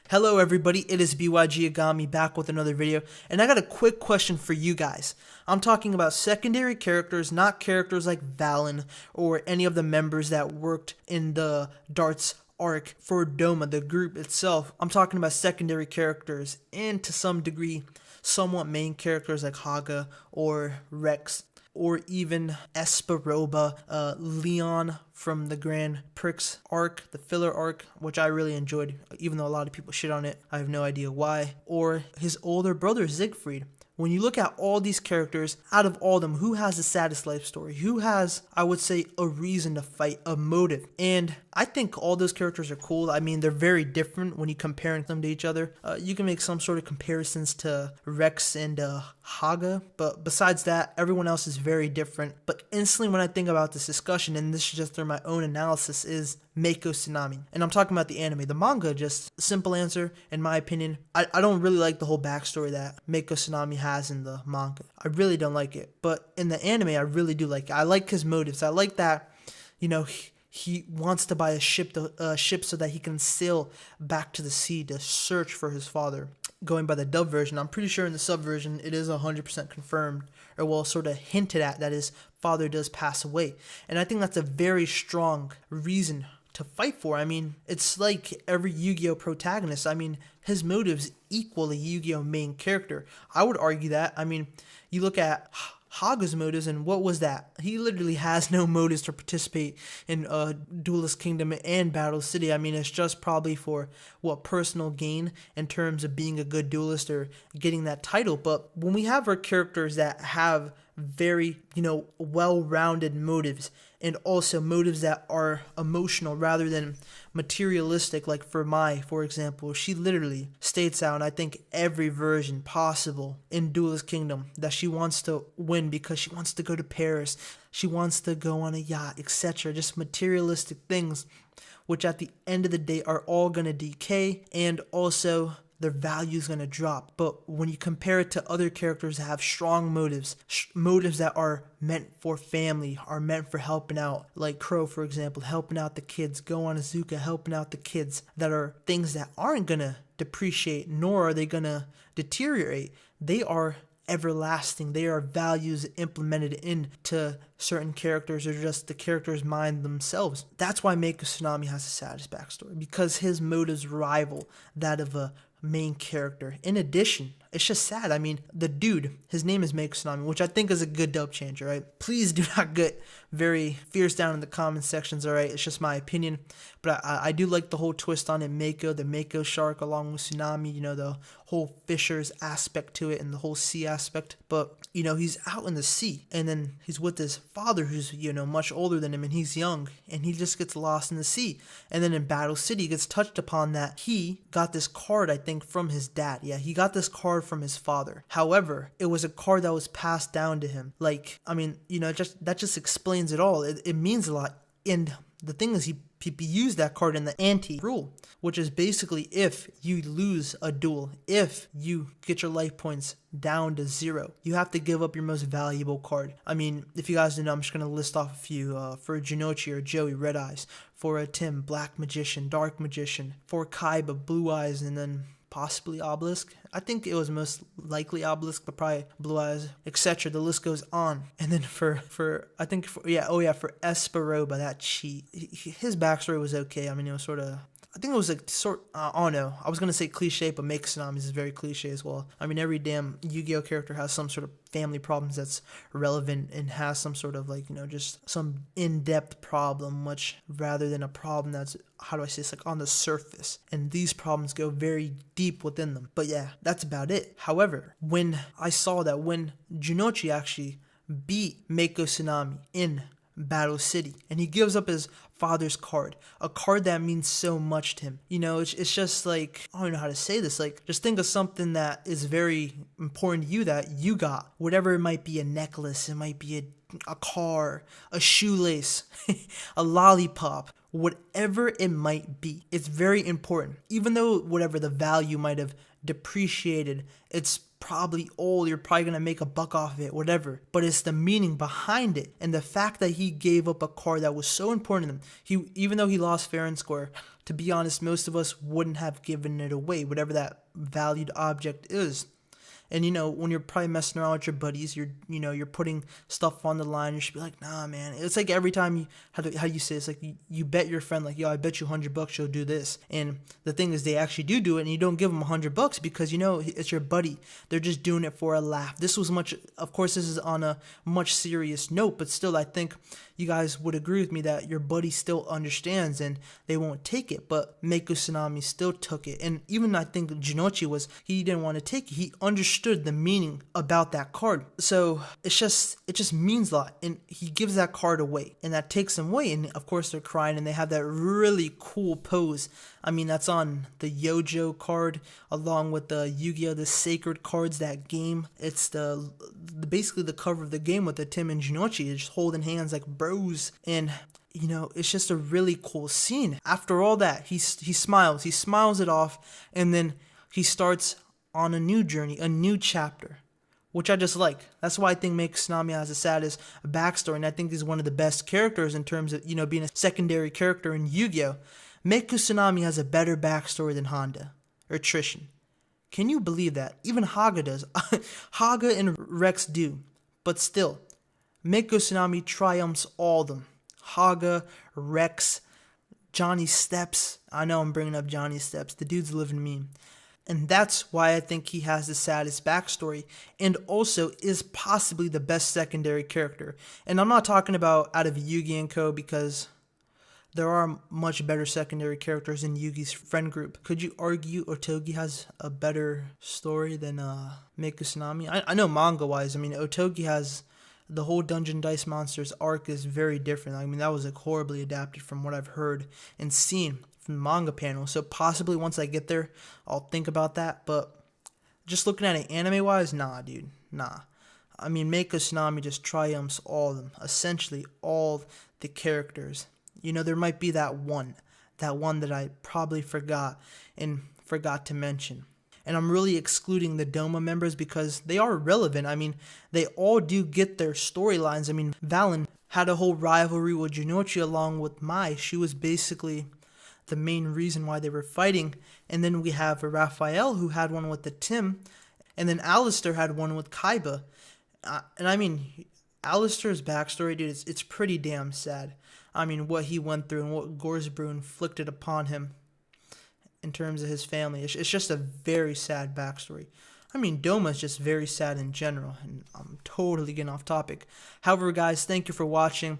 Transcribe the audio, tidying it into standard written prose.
Hello everybody, it is BYG Agami back with another video, and I got a quick question for you guys. I'm talking about secondary characters, not characters like Valen or any of the members that worked in the Darts arc for Doma, the group itself. I'm talking about secondary characters and to some degree, somewhat main characters like Haga or Rex, or even Esperoba, Leon from the Grand Prix arc, the filler arc, which I really enjoyed, even though a lot of people shit on it. I have no idea why. Or his older brother, Siegfried. When you look at all these characters, out of all of them, who has the saddest life story? Who has, I would say, a reason to fight, a motive? And I think all those characters are cool. I mean, they're very different when you comparing them to each other. You can make some sort of comparisons to Rex and Haga, but besides that, everyone else is very different. But instantly when I think about this discussion, and this is just through my own analysis, is Mako Tsunami. And I'm talking about the anime. The manga, just simple answer, in my opinion. I don't really like the whole backstory that Mako Tsunami has in the manga. I really don't like it. But in the anime, I really do like it. I like his motives. I like that, you know, he wants to buy a ship so that he can sail back to the sea to search for his father. Going by the dub version, I'm pretty sure in the sub version it is 100% confirmed, or well, sort of hinted at, that his father does pass away. And I think that's a very strong reason to fight for. I mean, it's like every Yu-Gi-Oh protagonist. I mean, his motives equal a Yu-Gi-Oh main character. I would argue that. I mean, you look at Haga's motives, and what was that? He literally has no motives to participate in Duelist Kingdom and Battle City. I mean, it's just probably for what, personal gain in terms of being a good duelist or getting that title. But when we have our characters that have very, well-rounded motives, and also motives that are emotional rather than materialistic, like for example, she literally states out, I think every version possible in Duelist Kingdom, that she wants to win because she wants to go to Paris, she wants to go on a yacht, etc. Just materialistic things, which at the end of the day are all going to decay, and also their value is going to drop. But when you compare it to other characters that have strong motives, motives that are meant for family, are meant for helping out, like Crow, for example, helping out the kids, Go on Azuka, helping out the kids, that are things that aren't going to depreciate, nor are they going to deteriorate. They are everlasting. They are values implemented into certain characters, or just the character's mind themselves. That's why Mako Tsunami has the saddest backstory, because his motives rival that of a main character. In addition, it's just sad. I mean, the dude, his name is Mako Tsunami, which I think is a good dub changer, right? Please do not get very fierce down in the comment sections, alright? It's just my opinion. But I do like the whole twist on it. Mako, the Mako shark, along with Tsunami, the whole fishers aspect to it and the whole sea aspect. But, he's out in the sea, and then he's with his father who's, much older than him, and he's young, and he just gets lost in the sea. And then in Battle City, it gets touched upon that he got this card, I think, from his dad. Yeah, he got this card from his father. However, it was a card that was passed down to him. Like, I mean, that just explains it all. It means a lot. And the thing is, he used that card in the anti-rule, which is basically if you lose a duel, if you get your life points down to 0, you have to give up your most valuable card. I mean, if you guys didn't know, I'm just going to list off a few. For Jinochi or Joey, Red Eyes. For Tim, Black Magician, Dark Magician. For Kaiba, Blue Eyes, and then possibly Obelisk. I think it was most likely Obelisk, but probably Blue Eyes, etc. The list goes on. And then for Esperoba, that cheat. His backstory was okay. I mean, it was sort of, I think it was I don't know. I was going to say cliche, but Mako Tsunami is very cliche as well. I mean, every damn Yu-Gi-Oh character has some sort of family problems that's relevant and has some sort of just some in-depth problem, much rather than a problem that's, how do I say this, like on the surface. And these problems go very deep within them. But yeah, that's about it. However, when I saw that when Jinochi actually beat Mako Tsunami in Battle City, and he gives up his father's card, a card that means so much to him. It's just like, I don't know how to say this, like, just think of something that is very important to you that you got, whatever it might be, a necklace, it might be a car, a shoelace, a lollipop, whatever it might be. It's very important. Even though whatever the value might have depreciated, it's probably old, you're probably gonna make a buck off of it, whatever. But it's the meaning behind it, and the fact that he gave up a card that was so important to him. Even though he lost fair and square, to be honest, most of us wouldn't have given it away, whatever that valued object is. And when you're probably messing around with your buddies, you're putting stuff on the line. You should be like, nah, man. It's like every time how you say it's like you bet your friend like, yo, I bet you $100 you'll do this. And the thing is, they actually do it, and you don't give them $100 because it's your buddy. They're just doing it for a laugh. Of course, this is on a much serious note, but still, I think you guys would agree with me that your buddy still understands and they won't take it. But Mako Tsunami still took it, and even I think Jinochi he didn't want to take it. He understood the meaning about that card, so it just means a lot, and he gives that card away, and that takes him away. And of course, they're crying, and they have that really cool pose. I mean, that's on the Yojo card along with the Yu-Gi-Oh! The Sacred Cards, that game. It's basically the cover of the game with the Tim and Jinochi just holding hands like bros. And it's just a really cool scene. After all that, he smiles it off, and then he starts on a new journey, a new chapter, which I just like. That's why I think Mako Tsunami has the Saddest backstory, and I think he's one of the best characters in terms of being a secondary character in Yu-Gi-Oh! Mako Tsunami has a better backstory than Honda or Trishan. Can you believe that? Even Haga does. Haga and Rex do. But still, Mako Tsunami triumphs all of them. Haga, Rex, Johnny Steps. I know I'm bringing up Johnny Steps. The dude's a living meme. And that's why I think he has the saddest backstory, and also is possibly the best secondary character. And I'm not talking about out of Yu-Gi Co, because there are much better secondary characters in Yugi's friend group. Could you argue Otogi has a better story than Mako Tsunami? I know manga-wise, Otogi has the whole Dungeon Dice Monsters arc is very different. That was horribly adapted from what I've heard and seen from the manga panel. So possibly once I get there, I'll think about that. But just looking at it anime-wise, nah, dude, nah. Mako Tsunami just triumphs all of them, essentially all the characters. There might be that one that I probably forgot to mention. And I'm really excluding the Doma members because they are relevant. They all do get their storylines. Valen had a whole rivalry with Jinochi along with Mai. She was basically the main reason why they were fighting. And then we have Raphael, who had one with the Tim. And then Alistair had one with Kaiba. Alistair's backstory, dude, it's pretty damn sad. What he went through and what Gorsbrew inflicted upon him in terms of his family. It's just a very sad backstory. Doma's just very sad in general, and I'm totally getting off topic. However, guys, thank you for watching.